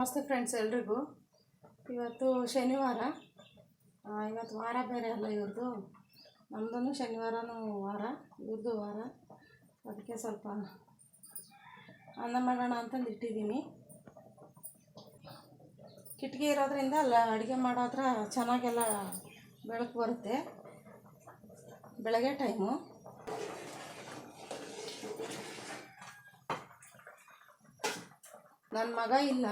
ನಮಸ್ತೆ ಫ್ರೆಂಡ್ಸ್ ಎಲ್ರಿಗೂ. ಇವತ್ತು ಶನಿವಾರ. ಇವತ್ತು ವಾರ ಬೇರೆ ಅಲ್ಲ ಇವ್ರದ್ದು. ನಮ್ಮದೂ ಶನಿವಾರನೂ ವಾರ, ಇವ್ರದ್ದು ವಾರ. ಅದಕ್ಕೆ ಸ್ವಲ್ಪ ಅನ್ನ ಮಾಡೋಣ ಅಂತಂದು ಇಟ್ಟಿದ್ದೀನಿ. ಕಿಟಕಿ ಇರೋದ್ರಿಂದ ಅಲ್ಲ ಅಡುಗೆ ಮಾಡೋದ್ರ ಚೆನ್ನಾಗೆಲ್ಲ ಬೆಳಕು ಬರುತ್ತೆ. ಬೆಳಗ್ಗೆ ಟೈಮು. ನನ್ನ ಮಗ ಇಲ್ಲ,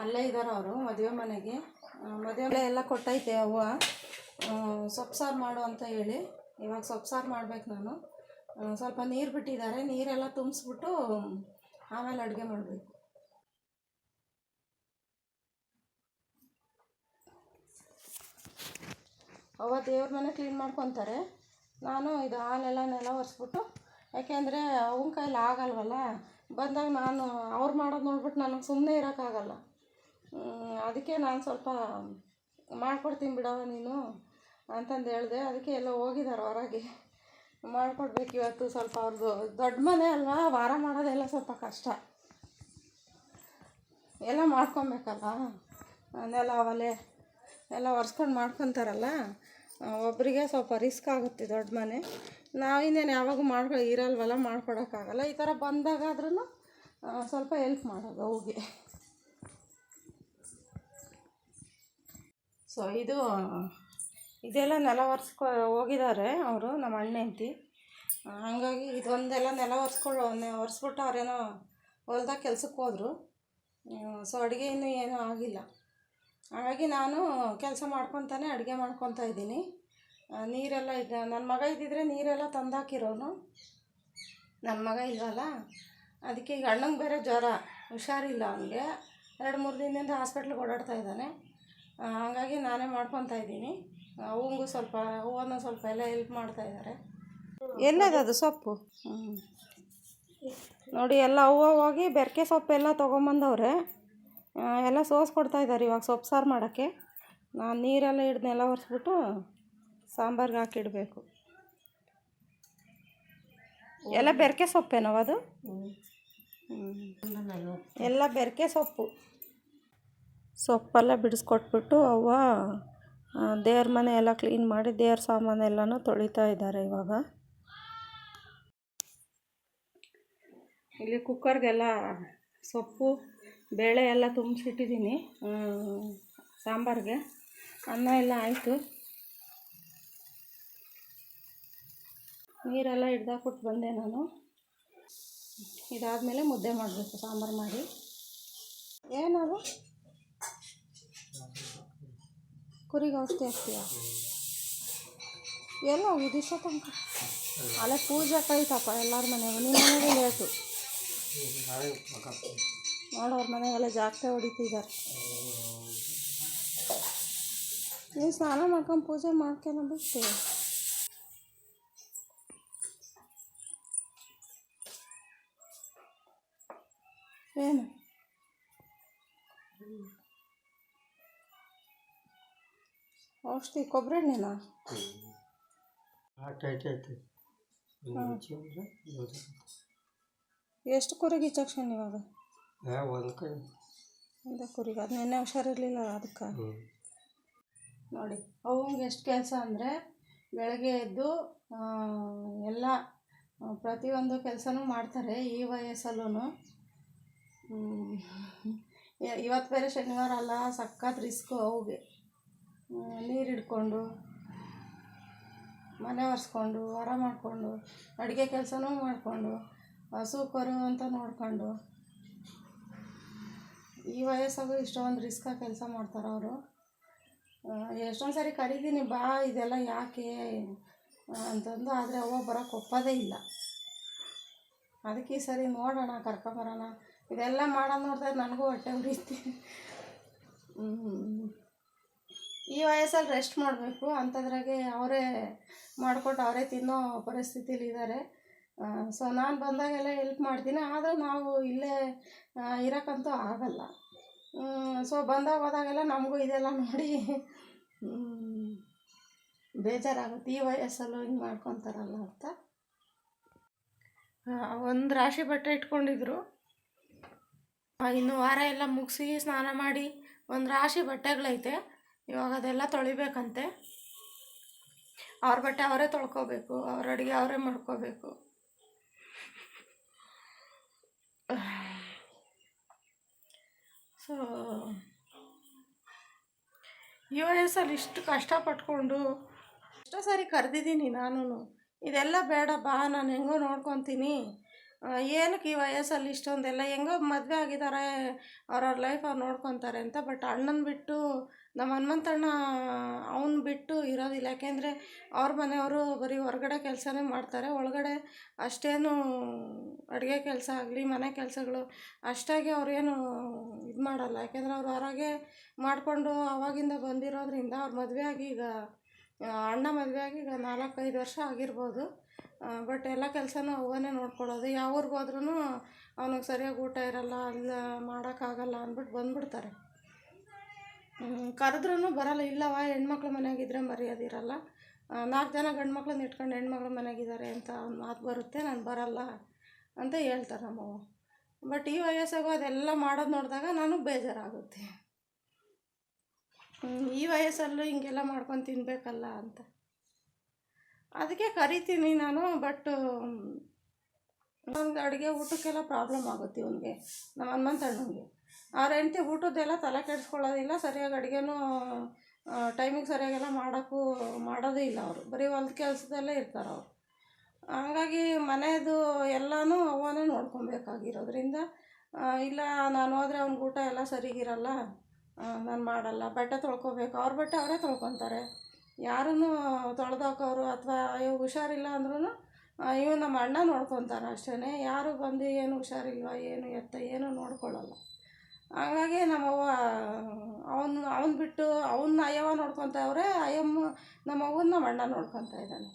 ಅಲ್ಲೇ ಇದ್ದಾರೆ ಅವರು ಮದುವೆ ಮನೆಗೆ. ಮದುವೆ ಎಲ್ಲ ಕೊಟ್ಟೈತೆ ಅವ್ವ. ಸೊಪ್ಪು ಸಾರು ಮಾಡು ಅಂತ ಹೇಳಿ ಇವಾಗ ಸೊಪ್ಪು ಸಾರು ಮಾಡ್ಬೇಕು ನಾನು. ಸ್ವಲ್ಪ ನೀರು ಬಿಟ್ಟಿದ್ದಾರೆ, ನೀರೆಲ್ಲ ತುಂಬಿಸ್ಬಿಟ್ಟು ಆಮೇಲೆ ಅಡುಗೆ ಮಾಡಬೇಕು. ಅವ್ವ ದೇವ್ರ ಮನೆ ಕ್ಲೀನ್ ಮಾಡ್ಕೊತಾರೆ. ನಾನು ಇದು ಹಾಲೆಲ್ಲ ನೆಲ ಒರೆಸ್ಬಿಟ್ಟು, ಯಾಕೆಂದರೆ ಅವನ ಕೈಲಿ ಆಗಲ್ವಲ್ಲ. ಬಂದಾಗ ನಾನು ಅವ್ರು ಮಾಡೋದು ನೋಡ್ಬಿಟ್ಟು ನನಗೆ ಸುಮ್ಮನೆ ಇರೋಕ್ಕಾಗಲ್ಲ. ಅದಕ್ಕೆ ನಾನು ಸ್ವಲ್ಪ ಮಾಡ್ಕೊಡ್ತೀನಿ ಬಿಡವ ನೀನು ಅಂತಂದು ಹೇಳಿದೆ. ಅದಕ್ಕೆ ಎಲ್ಲ ಹೋಗಿದ್ದಾರೆ ಹೊರಗೆ. ಮಾಡಿಕೊಡ್ಬೇಕು ಇವತ್ತು. ಸ್ವಲ್ಪ ಅವ್ರದ್ದು ದೊಡ್ಡ ಮನೆ ಅಲ್ವಾ, ವಾರ ಮಾಡೋದೆಲ್ಲ ಸ್ವಲ್ಪ ಕಷ್ಟ. ಎಲ್ಲ ಮಾಡ್ಕೊಬೇಕಲ್ಲ, ನೆಲ ಒಲೆ ಎಲ್ಲ ಒರೆಸ್ಕೊಂಡು ಮಾಡ್ಕೊತಾರಲ್ಲ. ಒಬ್ಬರಿಗೆ ಸ್ವಲ್ಪ ರಿಸ್ಕ್ ಆಗುತ್ತೆ ದೊಡ್ಡ ಮನೆ. ನಾವಿಂದೇನು ಯಾವಾಗೂ ಇರಲ್ವಲ್ಲ, ಮಾಡ್ಕೊಡೋಕ್ಕಾಗಲ್ಲ. ಈ ಥರ ಬಂದಾಗಾದ್ರೂ ಸ್ವಲ್ಪ ಹೆಲ್ಪ್ ಮಾಡೋದು ಅವ್ಗೆ. ಸೊ ಇದೆಲ್ಲ ನೆಲ ಹೋಗಿದ್ದಾರೆ ಅವರು, ನಮ್ಮ ಅಣ್ಣ ಹೆಂಡತಿ. ಹಾಗಾಗಿ ಇದೊಂದೆಲ್ಲ ನೆಲ ಒರೆಸ್ಬಿಟ್ಟು ಅವರೇನೋ ಹೊಲ್ದಾಗ ಕೆಲ್ಸಕ್ಕೆ ಹೋದರು. ಸೊ ಅಡುಗೆ ಇನ್ನೂ ಏನೂ ಆಗಿಲ್ಲ. ಹಾಗಾಗಿ ನಾನು ಕೆಲಸ ಮಾಡ್ಕೊತಾನೆ ಅಡುಗೆ ಮಾಡ್ಕೊತಾ ಇದ್ದೀನಿ. ನೀರೆಲ್ಲ ಈಗ ನನ್ನ ಮಗ ಇದ್ದಿದ್ರೆ ನೀರೆಲ್ಲ ತಂದಾಕಿರೋನು. ನನ್ನ ಮಗ ಇಲ್ವಲ್ಲ, ಅದಕ್ಕೆ ಈಗ ಅಣ್ಣಂಗೆ ಬೇರೆ ಜ್ವರ, ಹುಷಾರಿಲ್ಲ ಅವನಿಗೆ. 2-3 ದಿನದಿಂದ ಹಾಸ್ಪಿಟ್ಲಿಗೆ ಓಡಾಡ್ತಾ ಇದ್ದಾನೆ. ಹಾಗಾಗಿ ನಾನೇ ಮಾಡ್ಕೊತಾ ಇದ್ದೀನಿ. ಅವಂಗೂ ಸ್ವಲ್ಪ ಹೂವನ್ನು ಸ್ವಲ್ಪ ಎಲ್ಲ ಹೆಲ್ಪ್ ಮಾಡ್ತಾಯಿದ್ದಾರೆ. ಎಲ್ಲದದು ಸೊಪ್ಪು ನೋಡಿ, ಎಲ್ಲ ಹೂವು ಹೋಗಿ ಬೆರಕೆ ಸೊಪ್ಪೆಲ್ಲ ತೊಗೊಂಬಂದವ್ರೆ. ಎಲ್ಲ ಸೋಸ್ಕೊಡ್ತಾಯಿದ್ದಾರೆ ಇವಾಗ ಸೊಪ್ಪು ಸಾರು ಮಾಡೋಕ್ಕೆ. ನಾನು ನೀರೆಲ್ಲ ಹಿಡ್ದೆಲ್ಲ ಒರೆಸ್ಬಿಟ್ಟು ಸಾಂಬಾರ್ಗೆ ಹಾಕಿಡಬೇಕು. ಎಲ್ಲ ಬೆರಕೆ ಸೊಪ್ಪೇನವ ಅದು? ಎಲ್ಲ ಬೆರಕೆ ಸೊಪ್ಪೆಲ್ಲ ಬಿಡಿಸ್ಕೊಟ್ಬಿಟ್ಟು ಅವ್ವ ದೇವ್ರ ಮನೆ ಎಲ್ಲ ಕ್ಲೀನ್ ಮಾಡಿ ದೇವ್ರ ಸಾಮಾನೆಲ್ಲನೂ ತೊಳಿತಾ ಇದ್ದಾರೆ ಇವಾಗ. ಇಲ್ಲಿ ಕುಕ್ಕರ್ಗೆಲ್ಲ ಸೊಪ್ಪು ಬೇಳೆ ಎಲ್ಲ ತುಂಬಿಸಿಟ್ಟಿದ್ದೀನಿ ಸಾಂಬಾರಿಗೆ. ಅನ್ನ ಎಲ್ಲ ಆಯಿತು. ನೀರೆಲ್ಲ ಹಿಡ್ದಾಕ್ಬಿಟ್ಟು ಬಂದೆ ನಾನು. ಇದಾದಮೇಲೆ ಮುದ್ದೆ ಮಾಡಬೇಕು, ಸಾಂಬಾರು ಮಾಡಿ. ಏನದು ಕುರಿಗೆ ಔಷಧಿ ಹಾಕ್ತೀಯ? ಎಲ್ಲ ಉದಿಸೋ ತನಕ ಅಲ್ಲೇ ಪೂಜೆ ಕೈತಪ್ಪ ಎಲ್ಲರ ಮನೆಗೂ. ನಿಮ್ಮ ಮನೆಗೆ ಲೇಟು ನೋಡೋರ ಮನೆಗೆಲ್ಲ ಜಾಸ್ತಿ ಹೊಡಿತಿದ್ದಾರೆ. ನೀವು ಸ್ನಾನ ಮಾಡ್ಕೊಂಡು ಪೂಜೆ ಮಾಡ್ಕೊಂಡು ಬಿಟ್ಟು ಏನು ಔಷಧಿ ಕೊಬ್ಬರಿ ಎಣ್ಣೆನಾ? ಎಷ್ಟು ಕುರಿಗೆ ಇಚ್ಚಕ್ಷನ್ ಇವಾಗ? ಒಂದೇ ಕುರಿಗೆ. ಅದು ನೆನ್ನೆ ಹುಷಾರಿರಲಿಲ್ಲ ಅದಕ್ಕೆ. ನೋಡಿ ಅವಂಗೆ ಎಷ್ಟು ಕೆಲಸ ಅಂದರೆ, ಬೆಳಗ್ಗೆ ಎದ್ದು ಎಲ್ಲ ಪ್ರತಿಯೊಂದು ಕೆಲಸನೂ ಮಾಡ್ತಾರೆ ಈ ವಯಸ್ಸಲ್ಲೂ. ಇವತ್ತು ಬೇರೆ ಶನಿವಾರ ಅಲ್ಲ, ಸಖತ್ ರಿಸ್ಕು ಅವ್ಗೆ. ನೀರು ಹಿಡ್ಕೊಂಡು, ಮನೆ ಒರೆಸ್ಕೊಂಡು, ಹೊರ ಮಾಡಿಕೊಂಡು, ಅಡುಗೆ ಕೆಲಸನೂ ಮಾಡಿಕೊಂಡು, ಹಸು ಕರು ಅಂತ ನೋಡ್ಕೊಂಡು, ಈ ವಯಸ್ಸಾಗೂ ಇಷ್ಟೊಂದು ರಿಸ್ಕಾಗಿ ಕೆಲಸ ಮಾಡ್ತಾರೆ ಅವರು. ಎಷ್ಟೊಂದು ಸಾರಿ ಕರೀತೀನಿ, ಬಾ ಇದೆಲ್ಲ ಯಾಕೆ ಅಂತಂದು. ಆದರೆ ಅವ್ವ ಬರೋಕ್ಕೆ ಒಪ್ಪೋದೇ ಇಲ್ಲ. ಅದಕ್ಕೆ ಈ ಸರಿ ನೋಡೋಣ, ಕರ್ಕೊಂಬರೋಣ. ಇದೆಲ್ಲ ಮಾಡೋದು ನೋಡಿದ್ರೆ ನನಗೂ ಹೊಟ್ಟೆ ಉರಿಯುತ್ತೆ. ಈ ವಯಸ್ಸಲ್ಲಿ ರೆಸ್ಟ್ ಮಾಡಬೇಕು ಅಂಥದ್ರಾಗೆ ಅವರೇ ಮಾಡಿಕೊಟ್ಟು ಅವರೇ ತಿನ್ನೋ ಪರಿಸ್ಥಿತಿಲಿದ್ದಾರೆ. ಸೊ ನಾನು ಬಂದಾಗೆಲ್ಲ ಹೆಲ್ಪ್ ಮಾಡ್ತೀನಿ. ಆದರೆ ನಾವು ಇಲ್ಲೇ ಇರೋಕ್ಕಂತೂ ಆಗಲ್ಲ. ಸೊ ಬಂದಾಗ ಹೋದಾಗೆಲ್ಲ ನಮಗೂ ಇದೆಲ್ಲ ನೋಡಿ ಬೇಜಾರಾಗುತ್ತೆ. ಈ ವಯಸ್ಸಲ್ಲೂ ಹಿಂಗೆ ಮಾಡ್ಕೊತಾರಲ್ಲ ಅಂತ. ಒಂದು ರಾಶಿ ಬಟ್ಟೆ ಇಟ್ಕೊಂಡಿದ್ರು. ಇನ್ನು ವಾರ ಎಲ್ಲ ಮುಗಿಸಿ ಸ್ನಾನ ಮಾಡಿ ಒಂದು ರಾಶಿ ಬಟ್ಟೆಗಳೈತೆ. ಇವಾಗ ಅದೆಲ್ಲ ತೊಳಿಬೇಕಂತೆ. ಅವ್ರ ಬಟ್ಟೆ ಅವರೇ ತೊಳ್ಕೊಬೇಕು, ಅವ್ರ ಅಡುಗೆ ಅವರೇ ಮಾಡ್ಕೋಬೇಕು. ಸೊ ಈ ವಯಸ್ಸಲ್ಲಿ ಇಷ್ಟು ಕಷ್ಟಪಟ್ಕೊಂಡು ಎಷ್ಟೋ ಸಾರಿ ಕರೆದಿದ್ದೀನಿ ನಾನು. ಇದೆಲ್ಲ ಬೇಡ ಬಾ, ನಾನು ಹೆಂಗೋ ನೋಡ್ಕೊತೀನಿ, ಏನಕ್ಕೆ ಈ ವಯಸ್ಸಲ್ಲಿ ಇಷ್ಟೊಂದೆಲ್ಲ, ಹೆಂಗೋ ಮದುವೆ ಆಗಿದ್ದಾರೆ, ಅವ್ರವ್ರ ಲೈಫ್ ಅವ್ರು ನೋಡ್ಕೊತಾರೆ ಅಂತ. ಬಟ್ ಅಣ್ಣನ ಬಿಟ್ಟು, ನಮ್ಮ ಹನುಮಂತಣ್ಣ ಅವನು ಬಿಟ್ಟು ಇರೋದಿಲ್ಲ. ಯಾಕೆಂದರೆ ಅವ್ರ ಮನೆಯವರು ಬರೀ ಹೊರಗಡೆ ಕೆಲಸನೇ ಮಾಡ್ತಾರೆ, ಒಳಗಡೆ ಅಷ್ಟೇನು ಅಡುಗೆ ಕೆಲಸ ಆಗಲಿ ಮನೆ ಕೆಲಸಗಳು ಅಷ್ಟಾಗಿ ಅವ್ರೇನು ಇದು ಮಾಡಲ್ಲ. ಯಾಕೆಂದರೆ ಅವ್ರು ಹೊರಗೆ ಮಾಡಿಕೊಂಡು ಅವಾಗಿಂದ ಬಂದಿರೋದ್ರಿಂದ, ಅವ್ರ ಮದುವೆ ಆಗಿ ಈಗ ಅಣ್ಣ ಮದುವೆ ಆಗಿ ಈಗ 4-5 ವರ್ಷ ಆಗಿರ್ಬೋದು. ಬಟ್ ಎಲ್ಲ ಕೆಲಸನೂ ಅವನೇ ನೋಡ್ಕೊಳ್ಳೋದು. ಯಾವ ಊರಿಗೆ ಹೋದ್ರೂ ಅವನಿಗೆ ಸರಿಯಾಗಿ ಊಟ ಇರಲ್ಲ, ಅಲ್ಲ ಮಾಡೋಕ್ಕಾಗಲ್ಲ ಅಂದ್ಬಿಟ್ಟು ಬಂದುಬಿಡ್ತಾರೆ. ಕರೆದ್ರೂ ಬರೋಲ್ಲ. ಇಲ್ಲವ ಹೆಣ್ಮಕ್ಳು ಮನೆಯಾಗಿದ್ದರೆ ಮರ್ಯಾದಿರಲ್ಲ, 4 ಜನ ಗಂಡು ಮಕ್ಳನ್ನ ಇಟ್ಕೊಂಡು ಹೆಣ್ಮಕ್ಳು ಮನೆಯಾಗಿದ್ದಾರೆ ಅಂತ ಒಂದು ಮಾತು ಬರುತ್ತೆ, ನಾನು ಬರಲ್ಲ ಅಂತ ಹೇಳ್ತಾರೆ ನಮ್ಮವ್ವ. ಬಟ್ ಈ ವಯಸ್ಸಾಗೂ ಅದೆಲ್ಲ ಮಾಡೋದು ನೋಡಿದಾಗ ನನಗೆ ಬೇಜಾರಾಗುತ್ತೆ. ಈ ವಯಸ್ಸಲ್ಲೂ ಹಿಂಗೆಲ್ಲ ಮಾಡ್ಕೊಂಡು ತಿನ್ನಬೇಕಲ್ಲ ಅಂತ ಅದಕ್ಕೆ ಕರಿತೀನಿ ನಾನು. ಬಟ್ ನನಗೆ ಅಡುಗೆ ಊಟಕ್ಕೆಲ್ಲ ಪ್ರಾಬ್ಲಮ್ ಆಗುತ್ತೆ ಇವನಿಗೆ, ನಮ್ಮ ಹನುಮಂತಣ್ಣನಿಗೆ. ಅವ್ರ ಹೆಂಡತಿ ಊಟದ್ದೆಲ್ಲ ತಲೆ ಕೆಡಿಸ್ಕೊಳ್ಳೋದಿಲ್ಲ, ಸರಿಯಾಗಿ ಅಡುಗೆನೂ ಟೈಮಿಗೆ ಸರಿಯಾಗೆಲ್ಲ ಮಾಡೋದೇ ಇಲ್ಲ. ಅವರು ಬರೀ ಹೊಲ್ದ ಕೆಲಸದಲ್ಲೇ ಇರ್ತಾರೆ ಅವರು. ಹಾಗಾಗಿ ಮನೆಯದು ಎಲ್ಲನೂ ಅವನೇ ನೋಡ್ಕೊಬೇಕಾಗಿರೋದ್ರಿಂದ, ಇಲ್ಲ ನಾನು ಹೋದರೆ ಅವ್ನಿಗೆ ಊಟ ಎಲ್ಲ ಸರಿಗಿರಲ್ಲ, ನಾನು ಮಾಡಲ್ಲ. ಬಟ್ಟೆ ತೊಳ್ಕೊಬೇಕು, ಅವ್ರ ಬಟ್ಟೆ ಅವರೇ ತೊಳ್ಕೊತಾರೆ. ಯಾರೂ ತೊಳೆದಾಕೋರು ಅಥವಾ ಅಯ್ಯೋ ಹುಷಾರಿಲ್ಲ ಅಂದ್ರೂ ಇವು ನಮ್ಮ ಅಣ್ಣ ನೋಡ್ಕೊತಾರೆ ಅಷ್ಟೇ. ಯಾರು ಬಂದು ಏನು ಹುಷಾರಿಲ್ವ ಏನು ಎತ್ತ ಏನು ನೋಡ್ಕೊಳ್ಳಲ್ಲ. ಹಾಗಾಗಿ ನಮ್ಮವ್ವ ಅವನು ಬಿಟ್ಟು ಅವನ್ನ ಅಯ್ಯವ್ವ ನೋಡ್ಕೊತಾವ್ರೆ, ನಮ್ಮ ನಮ್ಮ ಅಣ್ಣ ನೋಡ್ಕೊತಾ ಇದ್ದಾನೆ.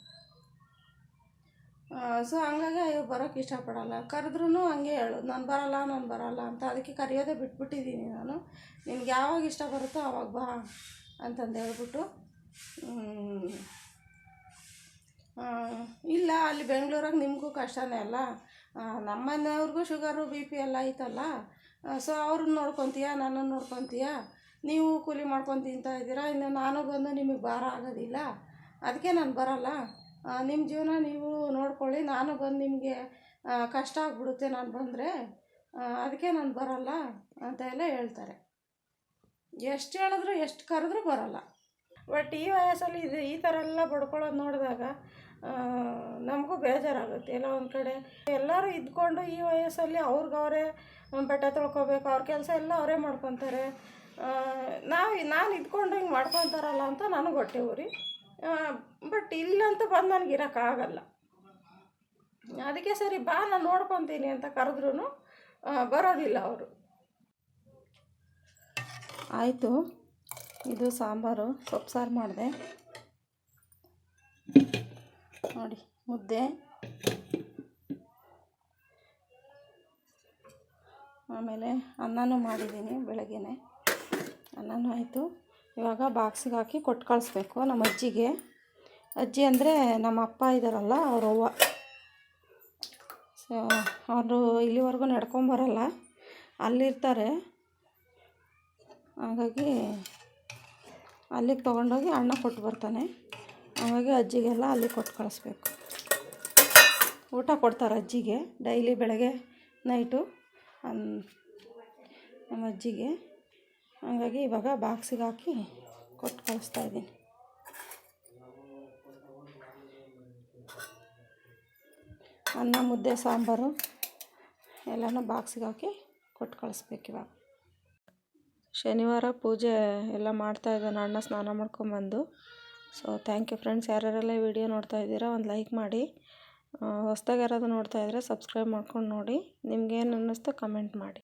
ಸೊ ಹಂಗಾಗಿ ಅಯ್ಯೋ ಬರೋಕ್ಕೆ ಇಷ್ಟಪಡಲ್ಲ. ಕರೆದ್ರೂ ಹಂಗೆ ಹೇಳೋದು, ನಾನು ಬರಲ್ಲ ಅಂತ. ಅದಕ್ಕೆ ಕರೆಯೋದೇ ಬಿಟ್ಬಿಟ್ಟಿದ್ದೀನಿ ನಾನು. ನಿನ್ಗೆ ಯಾವಾಗ ಇಷ್ಟ ಬರುತ್ತೋ ಆವಾಗ ಬಾ ಅಂತಂದು ಹೇಳ್ಬಿಟ್ಟು. ಇಲ್ಲ ಅಲ್ಲಿ ಬೆಂಗಳೂರಾಗ ನಿಮಗೂ ಕಷ್ಟನೇ ಅಲ್ಲ, ನಮ್ಮ ಮನೆಯವ್ರಿಗೂ ಶುಗರು BP ಎಲ್ಲ ಐತಲ್ಲ, ಸೊ ಅವ್ರನ್ನ ನೋಡ್ಕೊತೀಯ, ನನ್ನನ್ನು ನೋಡ್ಕೊತೀಯ, ನೀವು ಕೂಲಿ ಮಾಡ್ಕೊಂಡು ತಿಂತಾ ಇದ್ದೀರಾ, ಇನ್ನು ನಾನು ಬಂದು ನಿಮಗೆ ಭಾರ ಆಗೋದಿಲ್ಲ, ಅದಕ್ಕೆ ನಾನು ಬರಲ್ಲ. ನಿಮ್ಮ ಜೀವನ ನೀವು ನೋಡ್ಕೊಳ್ಳಿ, ನಾನು ಬಂದು ನಿಮಗೆ ಕಷ್ಟ ಆಗಿಬಿಡುತ್ತೆ ನಾನು ಬಂದರೆ, ಅದಕ್ಕೆ ನಾನು ಬರಲ್ಲ ಅಂತ ಎಲ್ಲ ಹೇಳ್ತಾರೆ. ಎಷ್ಟು ಹೇಳಿದ್ರು ಎಷ್ಟು ಕರೆದ್ರೂ ಬರಲ್ಲ. ಬಟ್ ಈ ವಯಸ್ಸಲ್ಲಿ ಈ ಥರ ಎಲ್ಲ ಬಡ್ಕೊಳ್ಳೋದು ನೋಡಿದಾಗ ನಮಗೂ ಬೇಜಾರಾಗುತ್ತೆ. ಎಲ್ಲ ಒಂದು ಕಡೆ ಎಲ್ಲರೂ ಇದ್ಕೊಂಡು ಈ ವಯಸ್ಸಲ್ಲಿ ಅವ್ರಿಗೆ ಬಟ್ಟೆ ತೊಳ್ಕೊಬೇಕು, ಅವ್ರ ಕೆಲಸ ಎಲ್ಲ ಅವರೇ ಮಾಡ್ಕೊತಾರೆ. ನಾನು ಇದ್ಕೊಂಡು ಹಿಂಗೆ ಮಾಡ್ಕೊತಾರಲ್ಲ ಅಂತ ನನಗೆ ಹೊಟ್ಟೆ ಉರಿ. ಬಟ್ ಇಲ್ಲಂತೂ ಬಂದು ನನಗೆ ಇರೋಕ್ಕಾಗಲ್ಲ. ಅದಕ್ಕೆ ಸರಿ ಬಾ ನಾನು ನೋಡ್ಕೊತೀನಿ ಅಂತ ಕರೆದ್ರೂ ಬರೋದಿಲ್ಲ ಅವರು. ಆಯಿತು, ಇದು ಸಾಂಬಾರು, ಸೊಪ್ಪು ಸಾರು ಮಾಡಿದೆ ನೋಡಿ, ಮುದ್ದೆ, ಆಮೇಲೆ ಅನ್ನನೂ ಮಾಡಿದ್ದೀನಿ ಬೆಳಗ್ಗೆನೆ. ಅನ್ನನೂ ಆಯಿತು. ಇವಾಗ ಬಾಕ್ಸಿಗೆ ಹಾಕಿ ಕೊಟ್ಟು ಕಳಿಸ್ಬೇಕು ನಮ್ಮ ಅಜ್ಜಿಗೆ. ಅಜ್ಜಿ ಅಂದರೆ ನಮ್ಮ ಅಪ್ಪ ಇದ್ದಾರಲ್ಲ ಅವ್ರ ಅವ್ವ. ಸೊ ಅವರು ಇಲ್ಲಿವರೆಗೂ ನಡ್ಕೊಂಬರಲ್ಲ, ಅಲ್ಲಿರ್ತಾರೆ. ಹಾಗಾಗಿ ಅಲ್ಲಿಗೆ ತೊಗೊಂಡೋಗಿ ಅಣ್ಣ ಕೊಟ್ಟು ಬರ್ತಾನೆ. ಹಾಗಾಗಿ ಅಜ್ಜಿಗೆಲ್ಲ ಅಲ್ಲಿ ಕೊಟ್ಟು ಕಳಿಸ್ಬೇಕು. ಊಟ ಕೊಡ್ತಾರೆ ಅಜ್ಜಿಗೆ ಡೈಲಿ ಬೆಳಗ್ಗೆ ನೈಟು ನಮ್ಮ ಅಜ್ಜಿಗೆ. ಹಾಗಾಗಿ ಇವಾಗ ಬಾಕ್ಸಿಗೆ ಹಾಕಿ ಕೊಟ್ಟು ಕಳಿಸ್ತಾಯಿದ್ದೀನಿ. ಅನ್ನ, ಮುದ್ದೆ, ಸಾಂಬಾರು ಎಲ್ಲನೂ ಬಾಕ್ಸಿಗೆ ಹಾಕಿ ಕೊಟ್ಟು ಕಳಿಸ್ಬೇಕು. ಇವಾಗ ಶನಿವಾರ ಪೂಜೆ ಎಲ್ಲ ಮಾಡ್ತಾಯಿದ್ದಾನೆ ಅಣ್ಣ ಸ್ನಾನ ಮಾಡ್ಕೊಂಬಂದು. So thank you friends. ಯಾರ್ಯಾರೆಲ್ಲ ವಿಡಿಯೋ ನೋಡ್ತಾ ಇದ್ದೀರಾ ಒಂದು ಲೈಕ್ ಮಾಡಿ. ಹೊಸ್ದಾಗಿ ಯಾರಾದರೂ ನೋಡ್ತಾಯಿದ್ರೆ ಸಬ್ಸ್ಕ್ರೈಬ್ ಮಾಡ್ಕೊಂಡು ನೋಡಿ. ನಿಮ್ಗೇನು ಅನ್ನಿಸ್ತು ಕಮೆಂಟ್ ಮಾಡಿ.